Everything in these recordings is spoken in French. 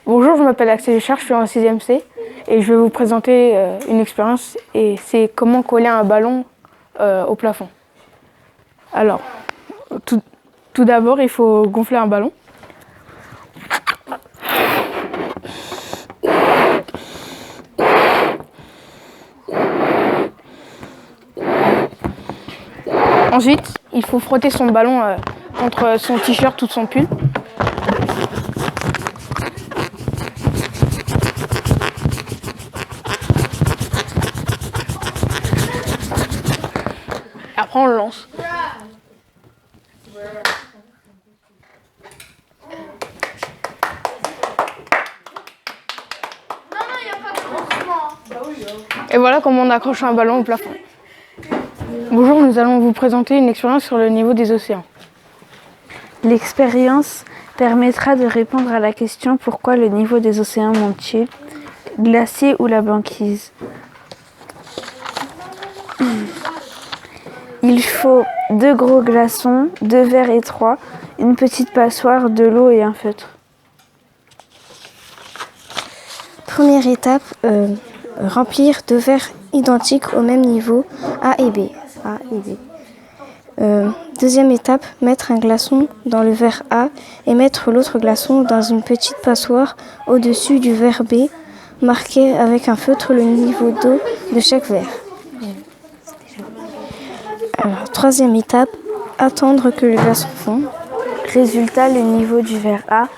Bonjour, je m'appelle Axel Richard, je suis en 6e C et je vais vous présenter une expérience et c'est comment coller un ballon au plafond. Alors, tout d'abord, il faut gonfler un ballon. Ensuite, il faut frotter son ballon contre son t-shirt ou son pull. Après, on le lance. Et voilà comment on accroche un ballon au plafond. Bonjour, nous allons vous présenter une expérience sur le niveau des océans. L'expérience permettra de répondre à la question pourquoi le niveau des océans monte-t-il, glacier ou la banquise. Il faut 2 gros glaçons, 2 verres étroits, une petite passoire, de l'eau et un feutre. Première étape, remplir 2 verres identiques au même niveau, A et B. Deuxième étape, mettre un glaçon dans le verre A et mettre l'autre glaçon dans une petite passoire au-dessus du verre B, marquer avec un feutre le niveau d'eau de chaque verre. Alors, troisième étape, attendre que le glaçon fonde. Résultat, le niveau du verre A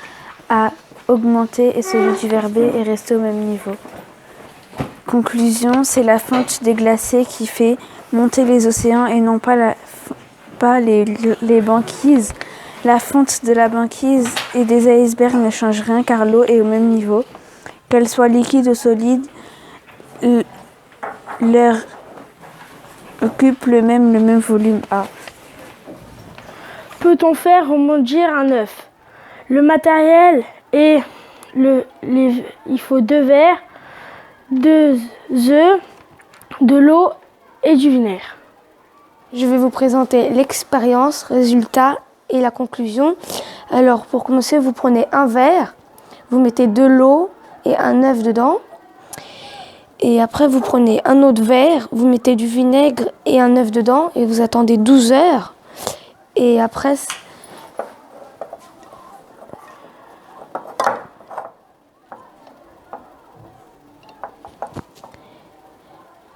a augmenté et celui du verre B est resté au même niveau. Conclusion, c'est la fonte des glaciers qui fait monter les océans et non pas les banquises. La fonte de la banquise et des icebergs ne change rien car l'eau est au même niveau. Qu'elle soit liquide ou solide, l'air occupe le même volume A. Peut-on faire rebondir un œuf? Le matériel est il faut 2 verres, 2 œufs, de l'eau et du vinaigre. Je vais vous présenter l'expérience, résultat et la conclusion. Alors pour commencer, vous prenez un verre, vous mettez de l'eau et un œuf dedans. Et après, vous prenez un autre verre, vous mettez du vinaigre et un œuf dedans et vous attendez 12 heures. Et après,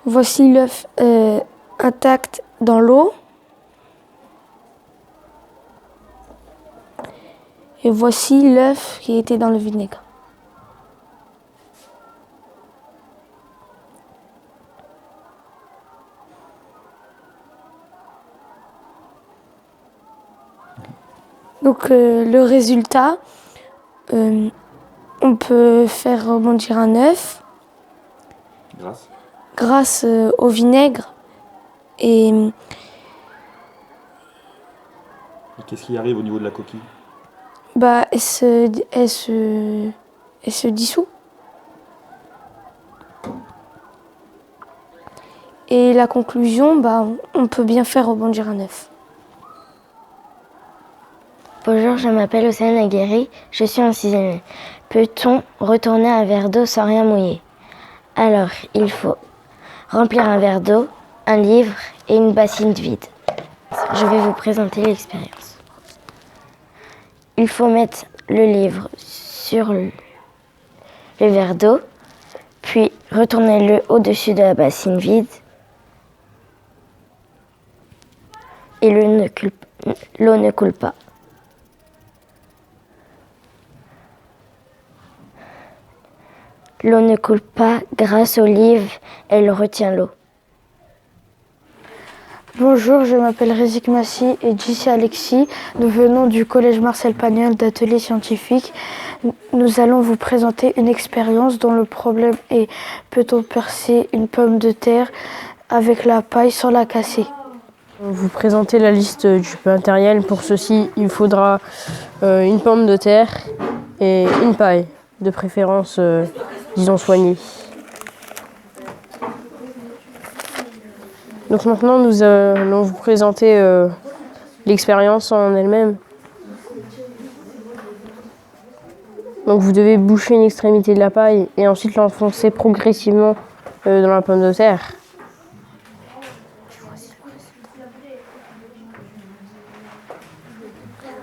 voici l'œuf intact dans l'eau. Et voici l'œuf qui était dans le vinaigre. Donc le résultat, on peut faire rebondir un œuf grâce au vinaigre. Et qu'est-ce qui arrive au niveau de la coquille? elle se dissout. Et la conclusion, on peut bien faire rebondir un œuf. Bonjour, je m'appelle Océane Aguerri, je suis en 6e. Peut-on retourner un verre d'eau sans rien mouiller? Alors, il faut remplir un verre d'eau, un livre et une bassine vide. Je vais vous présenter l'expérience. Il faut mettre le livre sur le verre d'eau, puis retourner-le au-dessus de la bassine vide. Et l'eau ne coule pas. L'eau ne coule pas grâce au livre, elle retient l'eau. Bonjour, je m'appelle Rézik Massi et JC Alexis. Nous venons du collège Marcel Pagnol d'Atelier Scientifique. Nous allons vous présenter une expérience dont le problème est: peut-on percer une pomme de terre avec la paille sans la casser? Vous présenter la liste du matériel. Pour ceci, il faudra une pomme de terre et une paille, de préférence, disons, soignée. Donc maintenant, nous allons vous présenter l'expérience en elle-même. Donc vous devez boucher une extrémité de la paille et ensuite l'enfoncer progressivement dans la pomme de terre.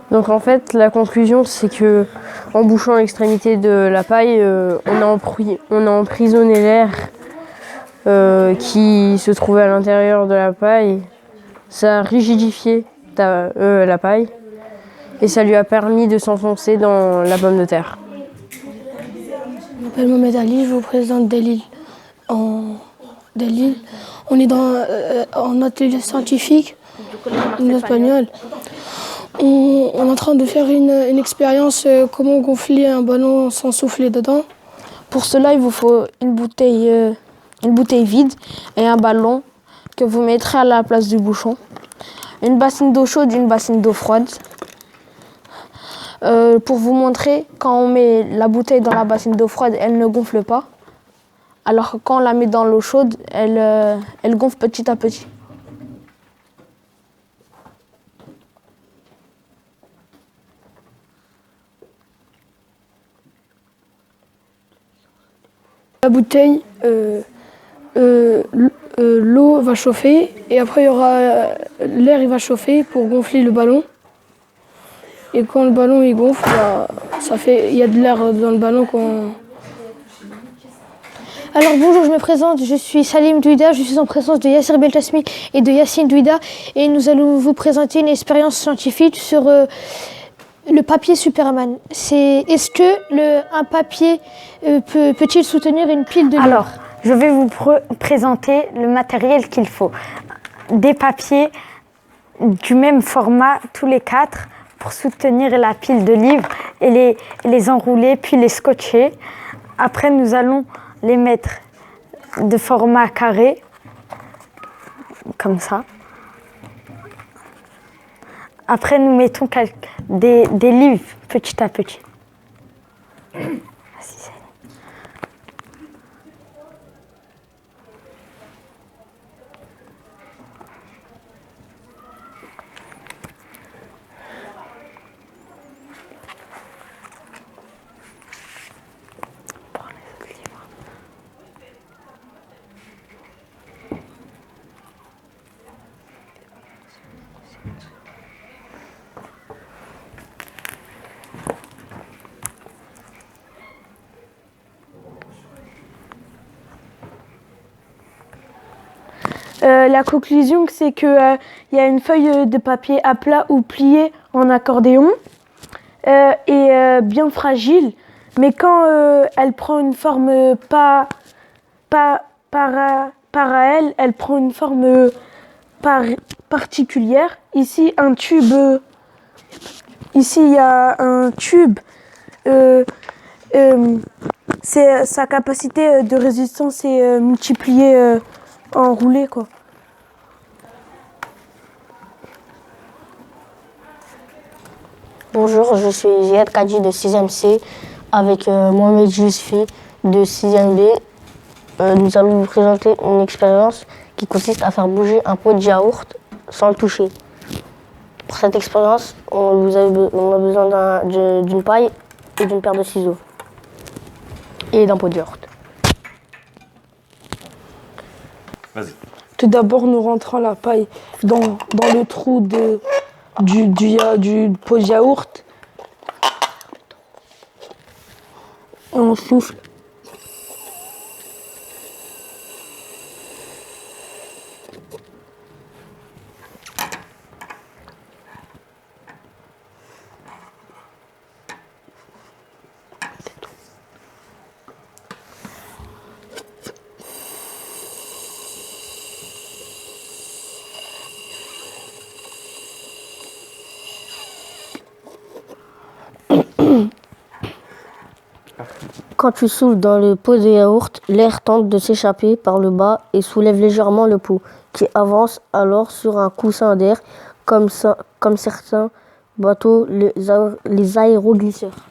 Donc en fait, la conclusion, c'est que en bouchant l'extrémité de la paille, on a emprisonné l'air qui se trouvait à l'intérieur de la paille. Ça a rigidifié la paille et ça lui a permis de s'enfoncer dans la pomme de terre. Je m'appelle Mohamed Ali, je vous présente Delil. Delil, on est en atelier scientifique, en espagnol. On est en train de faire une expérience comment gonfler un ballon sans souffler dedans. Pour cela, il vous faut une bouteille vide et un ballon que vous mettrez à la place du bouchon. Une bassine d'eau chaude et une bassine d'eau froide. Pour vous montrer, quand on met la bouteille dans la bassine d'eau froide, elle ne gonfle pas. Alors que quand on la met dans l'eau chaude, elle gonfle petit à petit. La bouteille, l'eau va chauffer et après l'air il va chauffer pour gonfler le ballon. Et quand le ballon il gonfle, il y a de l'air dans le ballon. Alors bonjour, je me présente, je suis Salim Douida, je suis en présence de Yassir Beltasmi et de Yassine Douida et nous allons vous présenter une expérience scientifique sur le papier Superman. Est-ce que un papier peut-il soutenir une pile de livres? Alors, je vais vous présenter le matériel qu'il faut. Des papiers du même format, tous les 4, pour soutenir la pile de livres et les enrouler, puis les scotcher. Après, nous allons les mettre de format carré, comme ça. Après, nous mettons des livres petit à petit. La conclusion, c'est qu'il y a une feuille de papier à plat ou pliée en accordéon et bien fragile, mais quand elle prend une forme pas à elle, elle prend une forme particulière. Ici, il y a un tube. Sa capacité de résistance est multipliée, enroulée, quoi. Bonjour, je suis Ziad Kadji de 6e C avec Mohamed Jusfi de 6e B. Nous allons vous présenter une expérience qui consiste à faire bouger un pot de yaourt sans le toucher. Pour cette expérience, on a besoin d'une paille et d'une paire de ciseaux. Et d'un pot de yaourt. Vas-y. Tout d'abord, nous rentrons la paille dans le trou du pot de yaourt. Et on souffle. Quand tu souffles dans le pot de yaourt, l'air tente de s'échapper par le bas et soulève légèrement le pot, qui avance alors sur un coussin d'air, comme certains bateaux, les aéroglisseurs.